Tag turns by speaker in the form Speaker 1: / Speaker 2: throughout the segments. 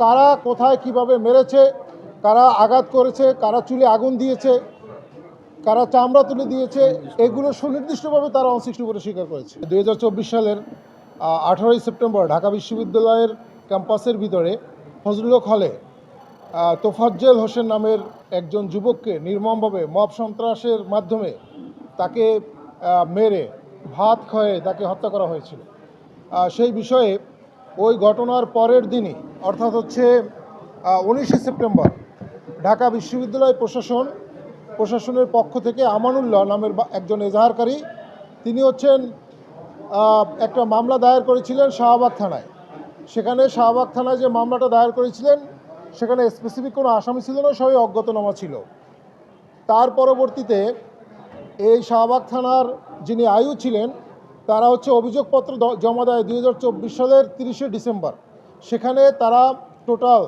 Speaker 1: কারা কোথায় কিভাবে মেরেছে, কারা আঘাত করেছে, কারা চুলে আগুন দিয়েছে, কারা চামড়া তুলে দিয়েছে, এগুলো সুনির্দিষ্টভাবে তারা অনসিক্সটি করে স্বীকার করেছে। 2024 সালের 18ই সেপ্টেম্বর ঢাকা বিশ্ববিদ্যালয়ের ক্যাম্পাসের ভিতরে ফজলুল হক হলে তোফাজ্জল হোসেন নামের একজন যুবককে নির্মমভাবে মব সন্ত্রাসের মাধ্যমে তাকে মেরে ভাত খাওয়ে তাকে হত্যা করা হয়েছিল। সেই বিষয়ে ওই ঘটনার পরের দিনই অর্থাৎ হচ্ছে 19শে সেপ্টেম্বর ঢাকা বিশ্ববিদ্যালয় প্রশাসনের পক্ষ থেকে আমানুল্লাহ নামের একজন এজাহারকারী, তিনি হচ্ছেন একটা মামলা দায়ের করেছিলেন শাহবাগ থানায়। সেখানে শাহবাগ থানায় যে মামলাটা দায়ের করেছিলেন সেখানে স্পেসিফিক কোনো আসামি ছিল না, সবাই অজ্ঞাতনামা ছিল। তার পরবর্তীতে এই শাহবাগ থানার যিনি আয়ু ছিলেন তারা হচ্ছে অভিযোগপত্র জমা দেয় 2024 সালের 30শে ডিসেম্বর। সেখানে তারা টোটাল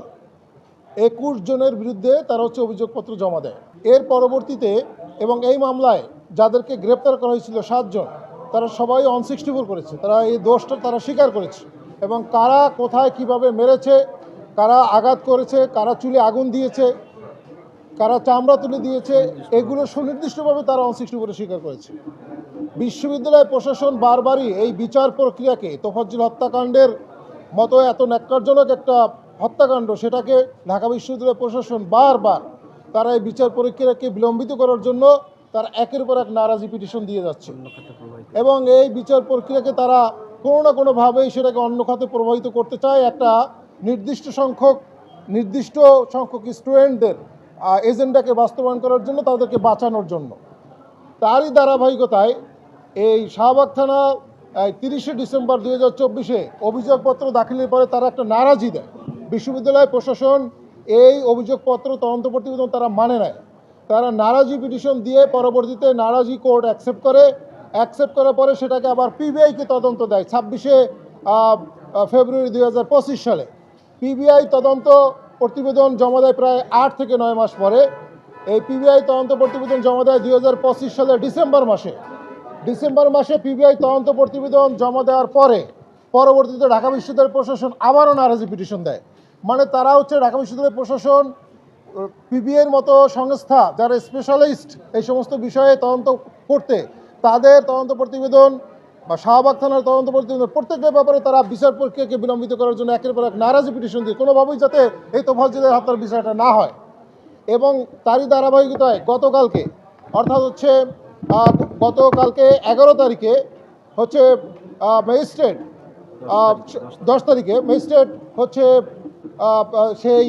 Speaker 1: 21 জনের বিরুদ্ধে তারা হচ্ছে অভিযোগপত্র জমা দেয়। এর পরবর্তীতে এবং এই মামলায় যাদেরকে গ্রেপ্তার করা হয়েছিল 7 জন, তারা সবাই অনসিক্সটিফোর করেছে, তারা এই দোষটা তারা স্বীকার করেছে। এবং কারা কোথায় কিভাবে মেরেছে, কারা আঘাত করেছে, কারা চুলে আগুন দিয়েছে, কারা চামড়া তুলে দিয়েছে, এগুলো সুনির্দিষ্টভাবে তারা অনসিক্সটি করে স্বীকার করেছে। বিশ্ববিদ্যালয় প্রশাসন বারবারই এই বিচার প্রক্রিয়াকে তোফাজ্জল হত্যাকাণ্ডের মতো এত ন্যাক্কারজনক একটা হত্যাকাণ্ড, সেটাকে ঢাকা বিশ্ববিদ্যালয় প্রশাসন বারবার তারা এই বিচার প্রক্রিয়াকে বিলম্বিত করার জন্য তারা একের পর এক নারাজি পিটিশন দিয়ে যাচ্ছে এবং এই বিচার প্রক্রিয়াকে তারা কোনো না কোনোভাবেই সেটাকে অন্য খাতে প্রভাবিত করতে চায় একটা নির্দিষ্ট সংখ্যক স্টুডেন্টদের এজেন্ডাকে বাস্তবায়ন করার জন্য, তাদেরকে বাঁচানোর জন্য। তারই ধারাবাহিকতায় এই শাহবাগ থানা 30শে ডিসেম্বর 2024 অভিযোগপত্র দাখিলের পরে তারা একটা নারাজি দেয়। বিশ্ববিদ্যালয় প্রশাসন এই অভিযোগপত্র তদন্ত প্রতিবেদন তারা মানে নেয়, তারা নারাজি পিটিশন দিয়ে পরবর্তীতে নারাজি কোর্ট অ্যাকসেপ্ট করার পরে সেটাকে আবার পিবিআইকে তদন্ত দেয় 26শে ফেব্রুয়ারি 2025 সালে। পিবিআই তদন্ত প্রতিবেদন জমা দেয় প্রায় 8 থেকে 9 মাস পরে। এই পিবিআই তদন্ত প্রতিবেদন জমা দেয় 2025 সালের ডিসেম্বর মাসে পিবিআই তদন্ত প্রতিবেদন জমা দেওয়ার পরে পরবর্তীতে ঢাকা বিশ্ববিদ্যালয় প্রশাসন আবারও নারাজি পিটিশন দেয়। মানে তারা হচ্ছে ঢাকা বিশ্ববিদ্যালয় প্রশাসন পিবিআইয়ের মতো সংস্থা যারা স্পেশালিস্ট এই সমস্ত বিষয়ে তদন্ত করতে, তাদের তদন্ত প্রতিবেদন বা শাহবাগ থানার তদন্ত প্রতিবেদন প্রত্যেকটা ব্যাপারে তারা বিচার প্রক্রিয়াকে বিলম্বিত করার জন্য একের পর এক নারাজি পিটিশন দিয়ে কোনোভাবেই যাতে এই তোফাজ্জলের হত্যার বিষয়টা না হয়। এবং তারই ধারাবাহিকতায় গতকালকে অর্থাৎ হচ্ছে গতকালকে 11 তারিখে হচ্ছে ম্যাজিস্ট্রেট 10 তারিখে ম্যাজিস্ট্রেট হচ্ছে সেই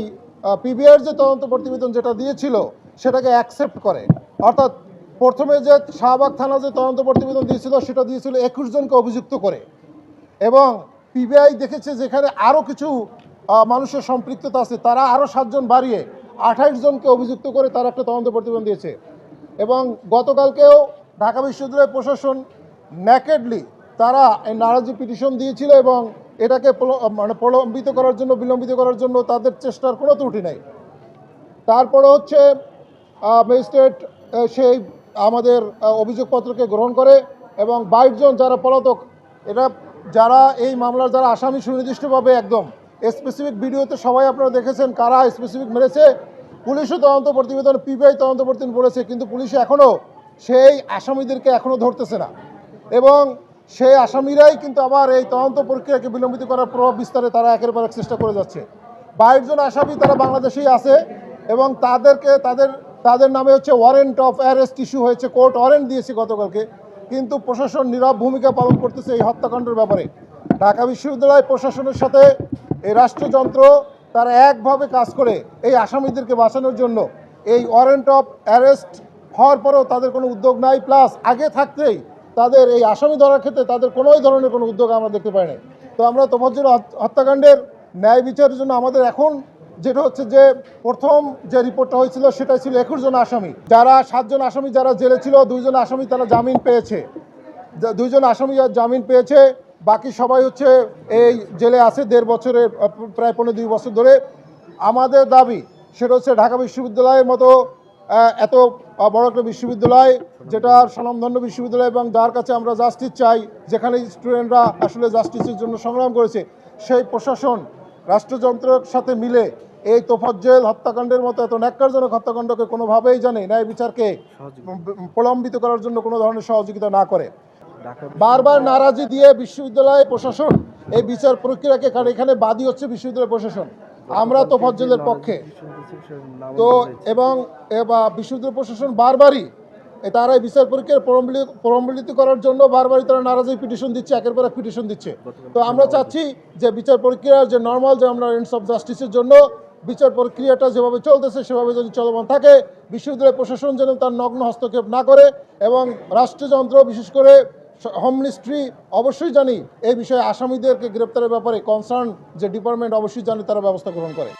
Speaker 1: পিবিআইয়ের যে তদন্ত প্রতিবেদন যেটা দিয়েছিল সেটাকে অ্যাকসেপ্ট করে। অর্থাৎ প্রথমে যে শাহবাগ থানা যে তদন্ত প্রতিবেদন দিয়েছিল সেটা দিয়েছিল 21 জনকে অভিযুক্ত করে, এবং পিবিআই দেখেছে যেখানে আরও কিছু মানুষের সম্পৃক্ততা আছে, তারা আরও 7 জন বাড়িয়ে 28 জনকে অভিযুক্ত করে তারা একটা তদন্ত প্রতিবেদন দিয়েছে। এবং গতকালকেও ঢাকা বিশ্ববিদ্যালয় প্রশাসন ন্যাকেডলি তারা এই নারাজি পিটিশন দিয়েছিল এবং এটাকে বিলম্বিত করার জন্য তাদের চেষ্টার কোনো ত্রুটি নেই। তারপরে হচ্ছে ম্যাজিস্ট্রেট সেই আমাদের অভিযোগপত্রকে গ্রহণ করে এবং 22 জন যারা পলাতক, এটা যারা এই মামলার যারা আসামি সুনির্দিষ্টভাবে একদম স্পেসিফিক ভিডিওতে সবাই আপনারা দেখেছেন কারা স্পেসিফিক মেরেছে। পুলিশও তদন্ত প্রতিবেদন পিবিআই তদন্ত প্রতিবেদন বলেছে, কিন্তু পুলিশ এখনও সেই আসামিদেরকে এখনও ধরতেছে না এবং সেই আসামিরাই কিন্তু আবার এই তদন্ত প্রক্রিয়াকে বিলম্বিত করার প্রভাব বিস্তারে তারা একের পর এক চেষ্টা করে যাচ্ছে। 22 জন আসামি তারা বাংলাদেশেই আছে এবং তাদের নামে হচ্ছে ওয়ারেন্ট অফ অ্যারেস্ট ইস্যু হয়েছে, কোর্ট ওয়ারেন্ট দিয়েছে গতকালকে, কিন্তু প্রশাসন নীরব ভূমিকা পালন করতেছে এই হত্যাকাণ্ডের ব্যাপারে। ঢাকা বিশ্ববিদ্যালয় প্রশাসনের সাথে এই রাষ্ট্রযন্ত্র তারা একভাবে কাজ করে এই আসামিদেরকে বাঁচানোর জন্য। এই ওয়ারেন্ট অফ অ্যারেস্ট হওয়ার পরেও তাদের কোনো উদ্যোগ নাই, প্লাস আগে থাকতেই তাদের এই আসামি ধরার ক্ষেত্রে তাদের কোনো ধরনের কোনো উদ্যোগ আমরা দেখতে পাই না। তো আমরা তোফাজ্জল হত্যাকাণ্ডের ন্যায় বিচারের জন্য আমাদের এখন যেটা হচ্ছে যে প্রথম যে রিপোর্টটা হয়েছিল সেটা ছিল 21 জন আসামি, যারা 7 জন আসামি যারা জেলে ছিল, 2 জন আসামি তারা জামিন পেয়েছে, 2 জন আসামি জামিন পেয়েছে, বাকি সবাই হচ্ছে এই জেলে আছে 1.5 বছরের প্রায় 2.5 বছর ধরে। আমাদের দাবি সেটা হচ্ছে ঢাকা বিশ্ববিদ্যালয়ের মতো এত বড় একটা বিশ্ববিদ্যালয়, যেটা স্বনামধন্য বিশ্ববিদ্যালয় এবং যার কাছে আমরা জাস্টিস চাই, যেখানে স্টুডেন্টরা আসলে জাস্টিসের জন্য সংগ্রাম করেছে, সেই প্রশাসন রাষ্ট্রযন্ত্রের সাথে মিলে এই তোফাজ্জল হত্যাকাণ্ডের মতো এত ন্যাক্কারজনক হত্যাকাণ্ডকে কোনোভাবেই জানে ন্যায় বিচারকে প্রলম্বিত করার জন্য কোনো ধরনের সহযোগিতা না করে। বারবার নারাজি দিয়ে বিশ্ববিদ্যালয় প্রশাসন এই বিচার প্রক্রিয়াকে, কারণ এখানে বাদী হচ্ছে বিশ্ববিদ্যালয় প্রশাসন, আমরা তোফাজ্জলের পক্ষে। তো এবং বিশ্ববিদ্যালয় প্রশাসন বারবারই তারা এই বিচার প্রক্রিয়ার প্রলম্বিত করার জন্য বারবারই তারা নারাজি পিটিশন দিচ্ছে, একের পর এক পিটিশন দিচ্ছে। তো আমরা চাচ্ছি যে বিচার প্রক্রিয়ার যে নর্মাল, যে আমরা এন্ডস অফ জাস্টিসের জন্য বিচার প্রক্রিয়াটা যেভাবে চলতেছে সেভাবে যদি চলমান থাকে, বিশ্ববিদ্যালয় প্রশাসন যেন তার নগ্ন হস্তক্ষেপ না করে, এবং রাষ্ট্রযন্ত্র বিশেষ করে হোম মিনিস্ট্রি অবশ্যই জানি এই বিষয়ে আসামিদেরকে গ্রেপ্তারের ব্যাপারে কনসার্ন যে ডিপার্টমেন্ট অবশ্যই জানি তারা ব্যবস্থা গ্রহণ করে।